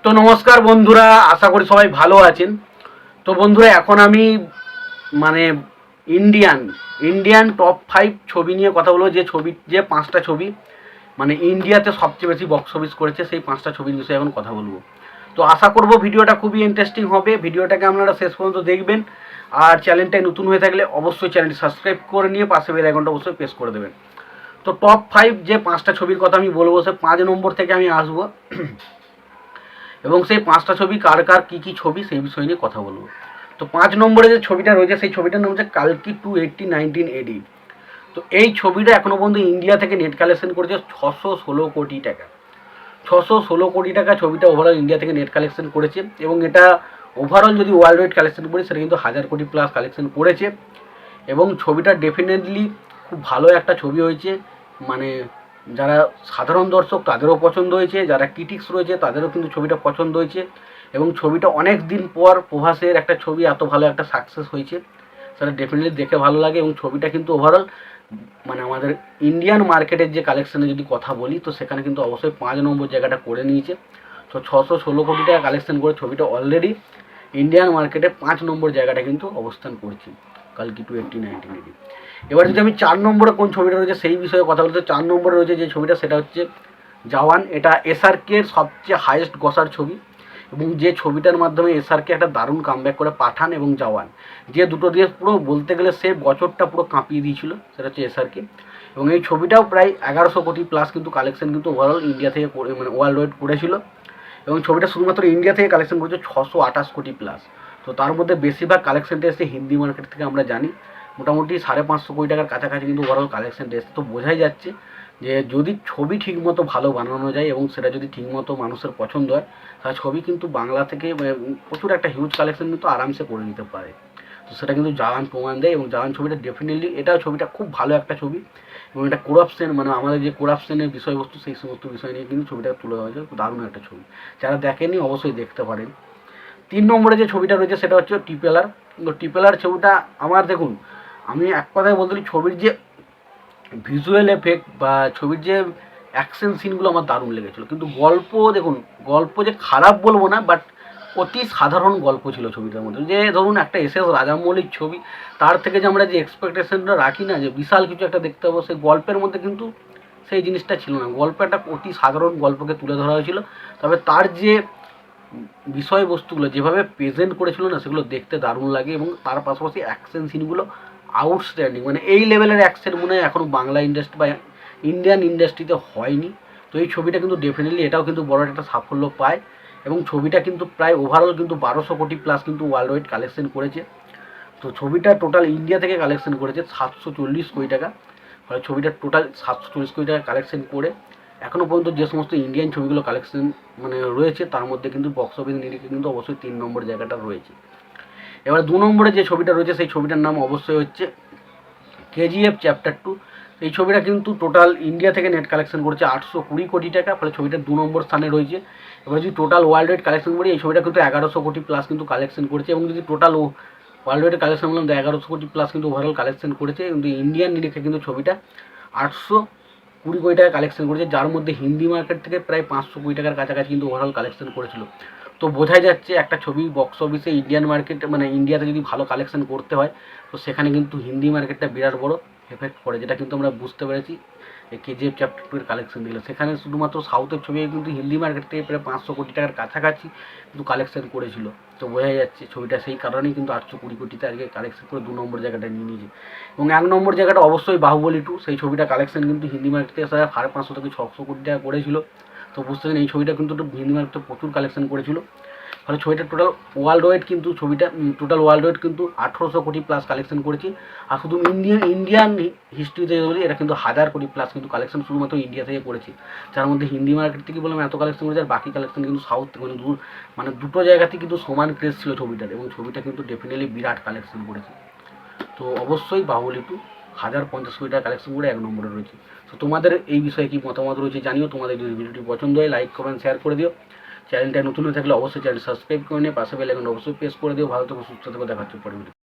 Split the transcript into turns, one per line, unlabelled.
তো নমস্কার বন্ধুরা, আশা করি সবাই ভালো আছেন। তো বন্ধুরা, এখন আমি মানে ইন্ডিয়ান ইন্ডিয়ান টপ 5 ছবি নিয়ে কথা বলবো। যে 5টা ছবি মানে ইন্ডিয়াতে সবচেয়ে বেশি বক্স অফিস করেছে, সেই 5টা ছবির বিষয়ে এখন কথা বলবো। তো আশা করব ভিডিওটা খুবই ইন্টারেস্টিং হবে। ভিডিওটাকে আপনারা শেষ পর্যন্ত দেখবেন। আর চ্যানেলটাই নতুন হয়ে থাকলে অবশ্যই চ্যানেলটি সাবস্ক্রাইব করে নিয়ে পাশে বেল আইকনটা অবশ্যই প্রেস করে দেবেন। তো টপ 5 যে 5টা ছবির কথা আমি বলবো, সে 5 নম্বর থেকে আমি আসবো এবং সেই 5টা ছবি কার কার কী কী ছবি সেই বিষয় নিয়ে কথা বলবো। তো 5 নম্বরে যে ছবিটা রয়েছে সেই ছবিটার নাম হচ্ছে কালকি 280 19 AD। তো এই ছবিটা এখনও পর্যন্ত ইন্ডিয়া থেকে নেট কালেকশন করেছে 616 কোটি টাকা। 616 কোটি টাকা ছবিটা ওভারঅল ইন্ডিয়া থেকে নেট কালেকশন করেছে। এবং এটা ওভারঅল যদি ওয়ার্ল্ড ওয়াইড কালেকশন করি সেটা কিন্তু 1000 কোটি প্লাস কালেকশন করেছে। এবং ছবিটা ডেফিনেটলি খুব ভালো একটা ছবি হয়েছে। মানে যারা সাধারণ দর্শক তাদেরও পছন্দ হয়েছে, যারা ক্রিটিক্স রয়েছে তাদেরও কিন্তু ছবিটা পছন্দ হয়েছে। এবং ছবিটা অনেক দিন পর প্রভাসের একটা ছবি এত ভালো একটা সাকসেস হয়েছে, সেটা ডেফিনেটলি দেখে ভালো লাগে। এবং ছবিটা কিন্তু ওভারঅল মানে আমাদের ইন্ডিয়ান মার্কেটের যে কালেকশানে যদি কথা বলি, তো সেখানে কিন্তু অবশ্যই 5 নম্বর জায়গাটা করে নিয়েছে। তো 616 কোটি টাকা কালেকশন করে ছবিটা অলরেডি ইন্ডিয়ান মার্কেটে 5 নম্বর জায়গাটা কিন্তু অবস্থান করছে কালকি 280 19 AD। এবার যদি আমি 4 নম্বরে কোন ছবিটা রয়েছে সেই বিষয়ে কথা বলতে, 4 নম্বরে রয়েছে যে ছবিটা সেটা হচ্ছে জওয়ান। এটা SRKর সবচেয়ে হাইয়েস্ট গসার ছবি। এবং যে ছবিটার মাধ্যমে SRK একটা দারুণ কামব্যাক করে পাঠান এবং জওয়ান, যে দুটো দিয়ে পুরো বলতে গেলে সে বছরটা পুরো কাঁপিয়ে দিয়েছিল, সেটা হচ্ছে SRK। এবং এই ছবিটাও প্রায় 1100 কোটি প্লাস কিন্তু কালেকশন কিন্তু ওভারঅল ইন্ডিয়া থেকে মানে ওয়ার্ল্ড ওয়াইড করেছিল। এবং ছবিটা শুধুমাত্র ইন্ডিয়া থেকে কালেকশন করেছে 628 কোটি প্লাস। তো তার মধ্যে বেশিরভাগ কালেকশনটা এসেছে হিন্দি মার্কেট থেকে। আমরা জানি মোটামুটি 550 কোটি টাকার কাছাকাছি কিন্তু ওভারঅল কালেকশনটা এসেছে। তো বোঝাই যাচ্ছে যে যদি ছবি ঠিকমতো ভালো বানানো যায় এবং সেটা যদি ঠিকমতো মানুষের পছন্দ হয়, তাহলে ছবি কিন্তু বাংলা থেকে প্রচুর একটা হিউজ কালেকশন কিন্তু আরামসে করে নিতে পারে। তো সেটা কিন্তু জওয়ান প্রমাণ দেয়। এবং জওয়ান ছবিটা ডেফিনেটলি ছবিটা খুব ভালো একটা ছবি। এবং এটা করাপশন মানে আমাদের যে করাপশনের বিষয়বস্তু সেই সমস্ত বিষয় নিয়ে কিন্তু ছবিটা তুলে ধরা হয়েছে। দারুণ একটা ছবি, যারা দেখেনি অবশ্যই দেখতে পারেন। 3 নম্বরে যে ছবিটা রয়েছে সেটা হচ্ছে টিপেলার। তো টিপেলার ছবিটা আমার দেখুন, আমি এক কথায় বলতে পারি ছবির যে ভিজুয়াল এফেক্ট বা ছবির যে অ্যাকশন সিনগুলো আমার দারুণ লেগেছিলো। কিন্তু গল্প দেখুন, গল্প যে খারাপ বলবো না, বাট অতি সাধারণ গল্প ছিল ছবিটার মধ্যে। যে ধরুন একটা SS রাজামৌলির ছবি, তার থেকে যে আমরা যে এক্সপেকটেশনটা রাখি না যে বিশাল কিছু একটা দেখতে পাবো, সেই গল্পের মধ্যে কিন্তু সেই জিনিসটা ছিল না। গল্প একটা অতি সাধারণ গল্পকে তুলে ধরা হয়েছিল। তবে তার যে বিষয়বস্তুগুলো যেভাবে প্রেজেন্ট করেছিল না, সেগুলো দেখতে দারুণ লাগে। এবং তার পাশাপাশি অ্যাকশন সিনগুলো আউটস্ট্যান্ডিং। মানে এই লেভেলের অ্যাকশন মনে হয় এখনও বাংলা ইন্ডাস্ট্রি বা ইন্ডিয়ান ইন্ডাস্ট্রিতে হয়নি। তো এই ছবিটা কিন্তু ডেফিনেটলি এটাও কিন্তু বড় একটা সাফল্য পায়। এবং ছবিটা কিন্তু প্রায় ওভারঅল কিন্তু 1200 কোটি প্লাস কিন্তু ওয়ার্ল্ড ওয়াইড কালেকশন করেছে। তো ছবিটা টোটাল ইন্ডিয়া থেকে কালেকশন করেছে 740 কোটি টাকা। ফলে ছবিটা টোটাল 740 কোটি টাকা কালেকশন করে এখনও পর্যন্ত যে সমস্ত ইন্ডিয়ান ছবিগুলো কালেকশন মানে রয়েছে তার মধ্যে কিন্তু বক্স অফিস নিরিখে কিন্তু অবশ্যই 3 নম্বর জায়গাটা রয়েছে। এবার 2 নম্বরে যে ছবিটা রয়েছে সেই ছবিটার নাম অবশ্যই হচ্ছে KGF চ্যাপ্টার 2। এই ছবিটা কিন্তু টোটাল ইন্ডিয়া থেকে নেট কালেকশন করেছে 820 কোটি টাকা। ফলে ছবিটা 2 নম্বর স্থানে রয়েছে। এবার যদি টোটাল ওয়ার্ল্ড ওয়াইড কালেকশন করি, এই ছবিটা কিন্তু 1100 কোটি প্লাস কিন্তু কালেকশন করেছে। এবং যদি টোটাল ওয়ার্ল্ড ওয়াইড কালেকশন বললাম তো 1100 কোটি প্লাস কিন্তু ওভারঅল কালেকশন করেছে। কিন্তু ইন্ডিয়ান নিরিখে কিন্তু ছবিটা 820 কোটি টাকা কালেকশন করেছে, যার মধ্যে হিন্দি মার্কেট থেকে প্রায় 500 কোটি টাকার কাছাকাছি কিন্তু ওভারঅল কালেকশন করেছিল। তো বোঝাই যাচ্ছে একটা ছবি বক্স অফিসে ইন্ডিয়ান মার্কেট মানে ইন্ডিয়াতে যদি ভালো কালেকশন করতে হয়, তো সেখানে কিন্তু হিন্দি মার্কেটটা বিরাট বড় এফেক্ট করে, যেটা কিন্তু আমরা বুঝতে পেরেছি এই KGF চ্যাপ্টার 2 এর কালেকশন দিলে। সেখানে শুধুমাত্র সাউথের ছবি কিন্তু হিন্দি মার্কেট থেকে প্রায় 500 কোটি টাকার কাছাকাছি কিন্তু কালেকশন করেছিল। তো বোঝাই যাচ্ছে ছবিটা সেই কারণেই কিন্তু 820 কোটিতে আজকে কালেকশন করে 2 নম্বর জায়গাটা নিয়ে নিয়েছে। এবং 1 নম্বর জায়গাটা অবশ্যই বাহুবলী 2। সেই ছবিটা কালেকশন কিন্তু হিন্দি মার্কেট থেকে 550 থেকে 600 কোটি টাকা করেছিল। তো বুঝতে পারেন এই ছবিটা কিন্তু হিন্দি মার্কেটে প্রচুর কালেকশন করেছিল। ফলে ছবিটা টোটাল ওয়ার্ল্ড ওয়াইড কিন্তু টোটাল ওয়ার্ল্ড ওয়াইড কিন্তু 1800 কোটি প্লাস কালেকশন করেছে। আর শুধু ইন্ডিয়ান হিস্ট্রিতে বলি, এটা কিন্তু 1000 কোটি প্লাস কিন্তু কালেকশন শুধুমাত্র ইন্ডিয়া থেকে করেছে। যার মধ্যে হিন্দি মার্কেট থেকে বললাম এত কালেকশন করেছে, আর বাকি কালেকশন কিন্তু সাউথ মানে দুটো জায়গাতে কিন্তু সমান ক্রেজ ছিল ছবিটার। এবং ছবিটা কিন্তু ডেফিনেটলি বিরাট কালেকশন করেছে। তো অবশ্যই বাহুবলী 2 1050 কোটি টাকা কালেকশন করে 1 নম্বরে রয়েছে। তো তোমাদের এই বিষয়ে কি মতামত রয়েছে জানিও। তোমাদের যদি ভিডিওটি পছন্দ হয় লাইক কমেন্ট শেয়ার করে দিও। চ্যানেলটা নতুন হয়ে থাকলে অবশ্যই চ্যানেল সাবস্ক্রাইব করে নিয়ে পাশে বেল আইকন অবশ্যই প্রেস করে দিও। ভালো থেকো, সুস্থ থেকো, দেখা হচ্ছে পরে।